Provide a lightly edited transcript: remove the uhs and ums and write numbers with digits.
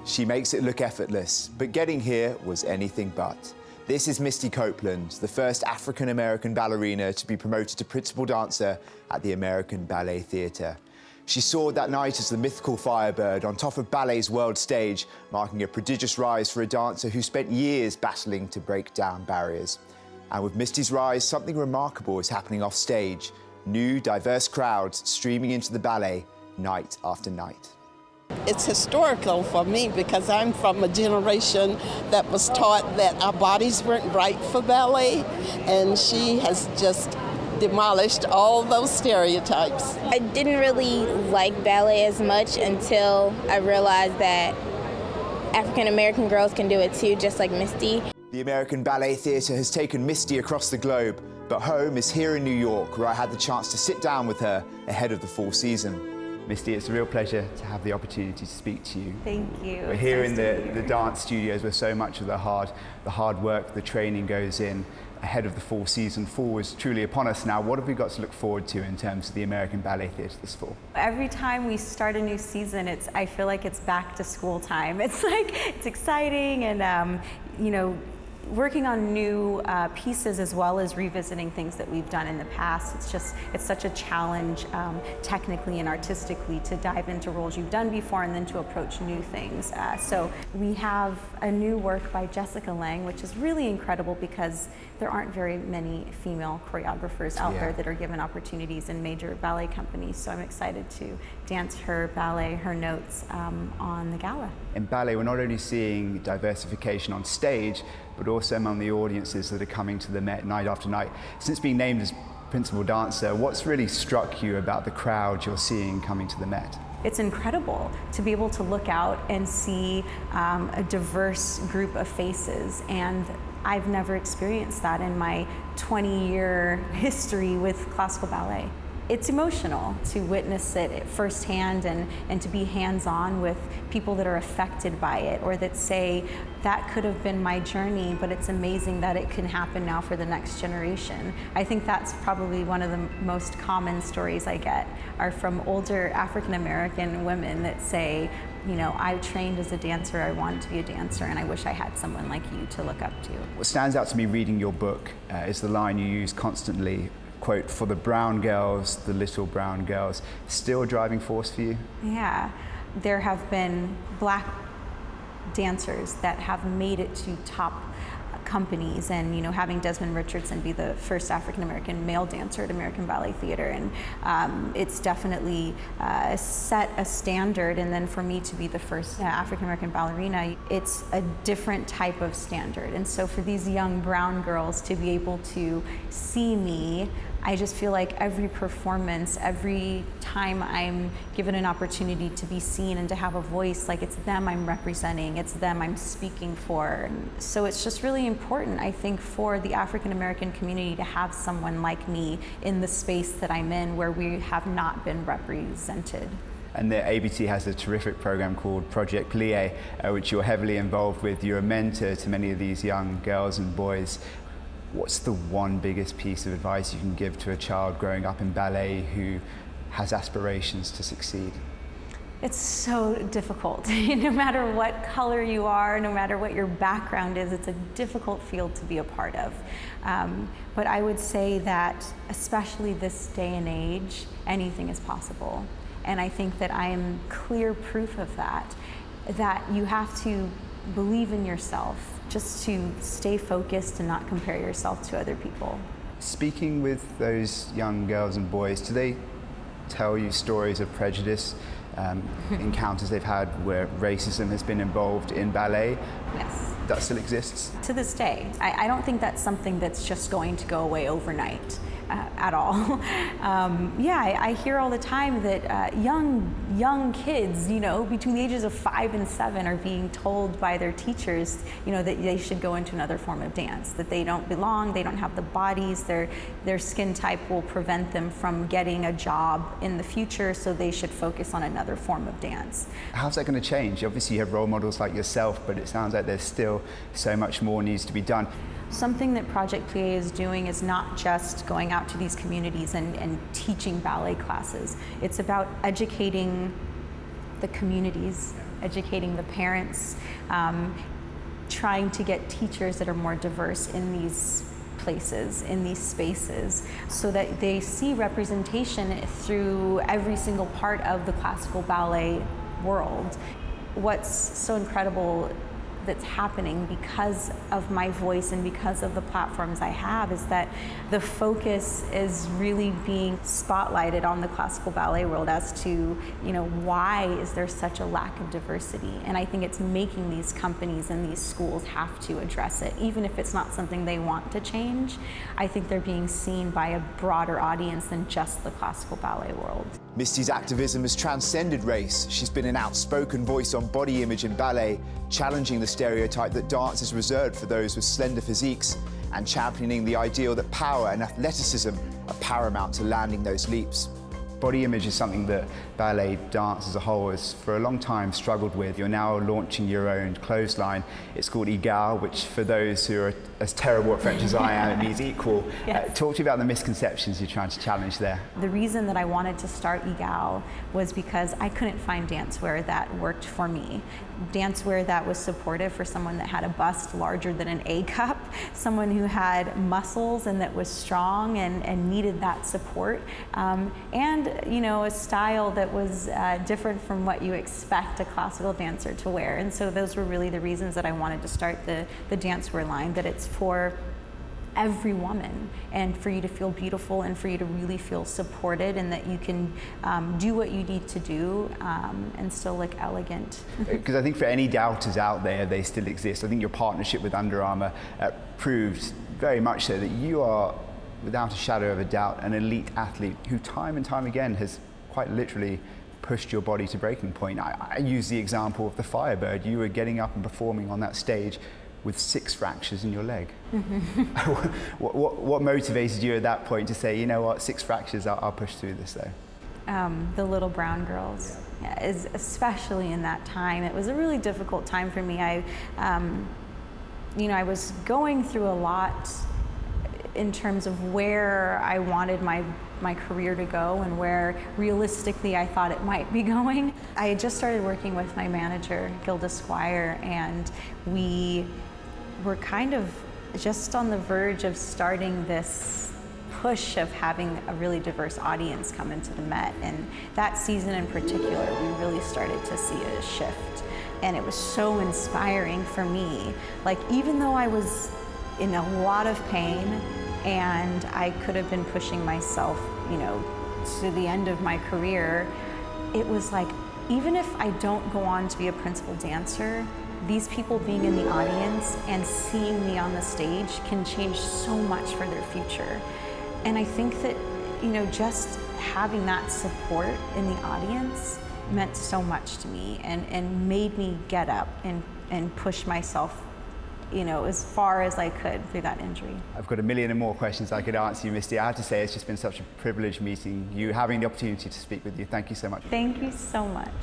She makes it look effortless, but getting here was anything but. This is Misty Copeland, the first African-American ballerina to be promoted to principal dancer at the American Ballet Theatre. She soared that night as the mythical Firebird on top of ballet's world stage, marking a prodigious rise for a dancer who spent years battling to break down barriers. And with Misty's rise, something remarkable is happening off stage. New, diverse crowds streaming into the ballet night after night. It's historical for me because I'm from a generation that was taught that our bodies weren't right for ballet, and she has just demolished all those stereotypes. I didn't really like ballet as much until I realized that African American girls can do it too, just like Misty. The American Ballet Theatre has taken Misty across the globe, but home is here in New York, where I had the chance to sit down with her ahead of the fall season. Misty, it's a real pleasure to have the opportunity to speak to you. Thank you. We're here in the dance studios where so much of the hard work, the training goes in ahead of the fall season. Fall is truly upon us now. What have we got to look forward to in terms of the American Ballet Theatre this fall? Every time we start a new season, I feel like it's back to school time. It's exciting and working on new pieces as well as revisiting things that we've done in the past. It's such a challenge technically and artistically to dive into roles you've done before and then to approach new things. So we have a new work by Jessica Lange, which is really incredible because there aren't very many female choreographers out there that are given opportunities in major ballet companies. So I'm excited to dance her ballet, her notes on the gala. In ballet, we're not only seeing diversification on stage, but also among the audiences that are coming to the Met night after night. Since being named as principal dancer, what's really struck you about the crowd you're seeing coming to the Met? It's incredible to be able to look out and see a diverse group of faces, and I've never experienced that in my 20-year history with classical ballet. It's emotional to witness it firsthand and to be hands-on with people that are affected by it or that say, that could have been my journey, but it's amazing that it can happen now for the next generation. I think that's probably one of the most common stories I get are from older African-American women that say, I trained as a dancer, I wanted to be a dancer, and I wish I had someone like you to look up to. What stands out to me reading your book is the line you use constantly, quote, "For the brown girls, the little brown girls," still a driving force for you? Yeah, there have been Black dancers that have made it to top companies, and having Desmond Richardson be the first African-American male dancer at American Ballet Theatre, and it's definitely set a standard, and then for me to be the first African-American ballerina, it's a different type of standard. And so for these young brown girls to be able to see me, I just feel like every performance, every time I'm given an opportunity to be seen and to have a voice, like it's them I'm representing, it's them I'm speaking for. So it's just really important, I think, for the African American community to have someone like me in the space that I'm in where we have not been represented. And the ABT has a terrific program called Project Plie, which you're heavily involved with. You're a mentor to many of these young girls and boys. What's the one biggest piece of advice you can give to a child growing up in ballet who has aspirations to succeed? It's so difficult. No matter what color you are, no matter what your background is, it's a difficult field to be a part of. But I would say that, especially this day and age, anything is possible. And I think that I am clear proof of that you have to believe in yourself, just to stay focused and not compare yourself to other people. Speaking with those young girls and boys, do they tell you stories of prejudice, encounters they've had where racism has been involved in ballet? Yes. That still exists? To this day. I don't think that's something that's just going to go away overnight. At all. I hear all the time that young kids, between the ages of 5 and 7 are being told by their teachers, that they should go into another form of dance, that they don't belong, they don't have the bodies, their skin type will prevent them from getting a job in the future, so they should focus on another form of dance. How's that going to change? Obviously you have role models like yourself, but it sounds like there's still so much more needs to be done. Something that Project Plie is doing is not just going out to these communities and teaching ballet classes. It's about educating the communities educating the parents, trying to get teachers that are more diverse in these places, in these spaces, so that they see representation through every single part of the classical ballet world. What's so incredible that's happening because of my voice and because of the platforms I have is that the focus is really being spotlighted on the classical ballet world as to, you know, why is there such a lack of diversity? And I think it's making these companies and these schools have to address it, even if it's not something they want to change. I think they're being seen by a broader audience than just the classical ballet world. Misty's activism has transcended race. She's been an outspoken voice on body image in ballet, challenging the stereotype that dance is reserved for those with slender physiques, and championing the ideal that power and athleticism are paramount to landing those leaps. Body image is something that ballet dance as a whole has for a long time struggled with. You're now launching your own clothesline. It's called Egal, which for those who are as terrible at French as I am, it means equal. Yes. Talk to me about the misconceptions you're trying to challenge there. The reason that I wanted to start Egal was because I couldn't find dancewear that worked for me. Dancewear that was supportive for someone that had a bust larger than an A cup, someone who had muscles and that was strong and needed that support, and you know, a style that was different from what you expect a classical dancer to wear. And so those were really the reasons that I wanted to start the dancewear line, that it's for every woman, and for you to feel beautiful and for you to really feel supported, and that you can do what you need to do and still look elegant. Because I think for any doubters out there, they still exist. I think your partnership with Under Armour proves very much so that you are, without a shadow of a doubt, an elite athlete who time and time again has quite literally pushed your body to breaking point. I use the example of the Firebird. You were getting up and performing on that stage with 6 fractures in your leg. What motivated you at that point to say, you know what, 6 fractures, I'll push through this though? The little brown girls, especially in that time. It was a really difficult time for me. I was going through a lot in terms of where I wanted my career to go and where realistically I thought it might be going. I had just started working with my manager, Gilda Squire, and we were kind of just on the verge of starting this push of having a really diverse audience come into the Met. And that season in particular, we really started to see a shift. And it was so inspiring for me. Like, even though I was in a lot of pain and I could have been pushing myself, you know, to the end of my career, it was like, even if I don't go on to be a principal dancer, these people being in the audience and seeing me on the stage can change so much for their future. And I think that, you know, just having that support in the audience meant so much to me and made me get up and push myself, you know, as far as I could through that injury. I've got a million and more questions I could answer you, Misty. I have to say, it's just been such a privilege meeting you, having the opportunity to speak with you. Thank you so much. Thank you so much.